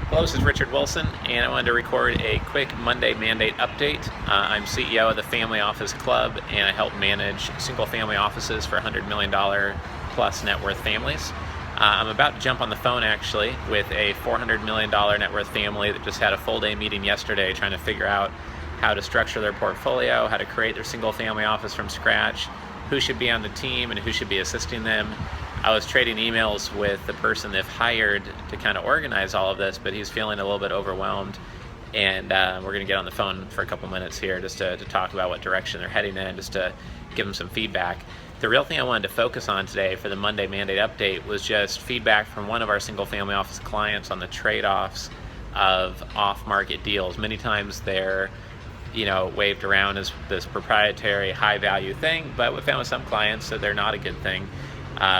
Hello, this is Richard Wilson, and I wanted to record a quick Monday mandate update. I'm CEO of the Family Office Club, and I help manage single-family offices for $100 million plus net worth families. I'm about to jump on the phone actually with a $400 million net worth family that just had a full-day meeting yesterday trying to figure out how to structure their portfolio, how to create their single-family office from scratch, who should be on the team and who should be assisting them. I was trading emails with the person they've hired to kind of organize all of this, but he's feeling a little bit overwhelmed. And we're going to get on the phone for a couple minutes here just to talk about what direction they're heading in, just to give them some feedback. The real thing I wanted to focus on today for the Monday Mandate update was just feedback from one of our single family office clients on the trade-offs of off-market deals. Many times they're waved around as this proprietary high-value thing, but we found with some clients that they're not a good thing.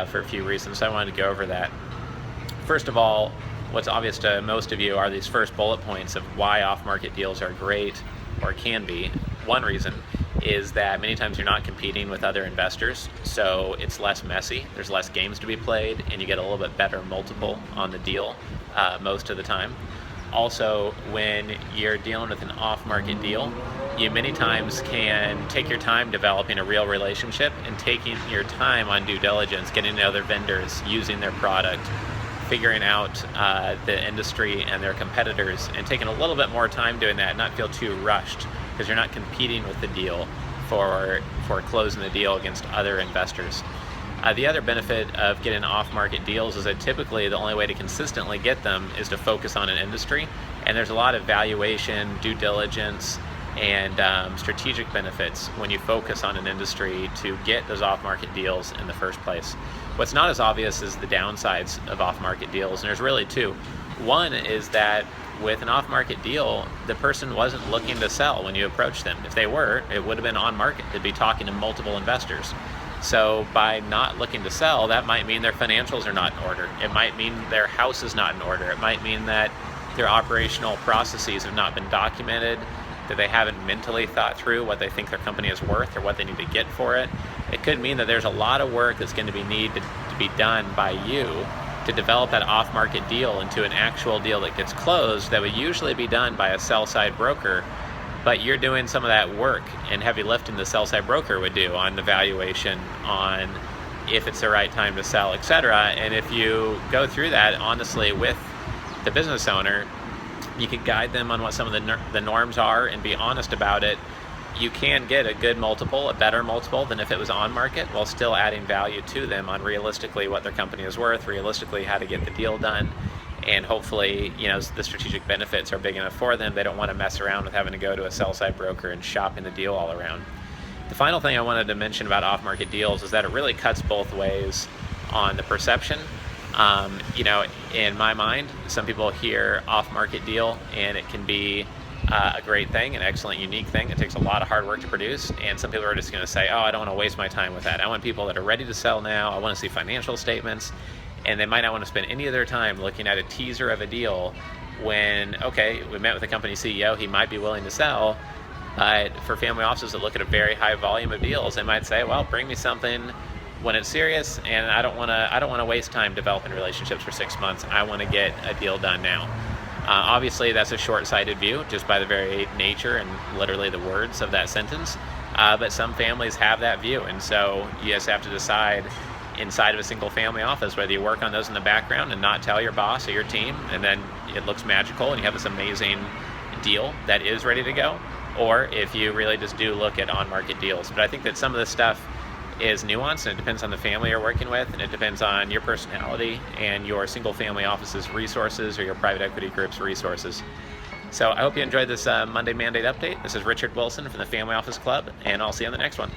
For a few reasons, so I wanted to go over that. First of all, what's obvious to most of you are these first bullet points of why off-market deals are great, or can be. One reason is that many times you're not competing with other investors, so it's less messy, there's less games to be played, and you get a little bit better multiple on the deal most of the time. Also, when you're dealing with an off-market deal, you many times can take your time developing a real relationship and taking your time on due diligence, getting to other vendors, using their product, figuring out the industry and their competitors, and taking a little bit more time doing that, not feel too rushed, because you're not competing with the deal for closing the deal against other investors. The other benefit of getting off-market deals is that typically the only way to consistently get them is to focus on an industry, and there's a lot of valuation, due diligence, and strategic benefits when you focus on an industry to get those off-market deals in the first place. What's not as obvious is the downsides of off-market deals, and there's really two. One is that with an off-market deal, the person wasn't looking to sell when you approached them. If they were, it would have been on market. They'd be talking to multiple investors. So by not looking to sell, that might mean their financials are not in order. It might mean their house is not in order. It might mean that their operational processes have not been documented, that they haven't mentally thought through what they think their company is worth or what they need to get for it. It could mean that there's a lot of work that's going to be needed to be done by you to develop that off-market deal into an actual deal that gets closed that would usually be done by a sell-side broker. But you're doing some of that work and heavy lifting the sell-side broker would do on the valuation, on if it's the right time to sell, etc. And if you go through that honestly with the business owner, you can guide them on what some of the norms are and be honest about it. You can get a good multiple, a better multiple than if it was on market, while still adding value to them on realistically what their company is worth, realistically how to get the deal done. And hopefully, the strategic benefits are big enough for them. They don't want to mess around with having to go to a sell-side broker and shopping the deal all around. The final thing I wanted to mention about off-market deals is that it really cuts both ways on the perception. In my mind, some people hear off-market deal and it can be a great thing, an excellent, unique thing. It takes a lot of hard work to produce, and some people are just going to say, oh, I don't want to waste my time with that. I want people that are ready to sell now. I want to see financial statements. And they might not want to spend any of their time looking at a teaser of a deal when, okay, we met with the company CEO, he might be willing to sell, but for family offices that look at a very high volume of deals, they might say, well, bring me something when it's serious, and I don't want to waste time developing relationships for 6 months. I want to get a deal done now. Obviously, that's a short-sighted view, just by the very nature and literally the words of that sentence, but some families have that view, and so you just have to decide inside of a single family office whether you work on those in the background and not tell your boss or your team, and then it looks magical and you have this amazing deal that is ready to go, or if you really just do look at on-market deals. But I think that some of this stuff is nuanced, and it depends on the family you're working with, and it depends on your personality and your single family office's resources or your private equity group's resources. So I hope you enjoyed this Monday Mandate update. This is Richard Wilson from the Family Office Club, and I'll see you on the next one.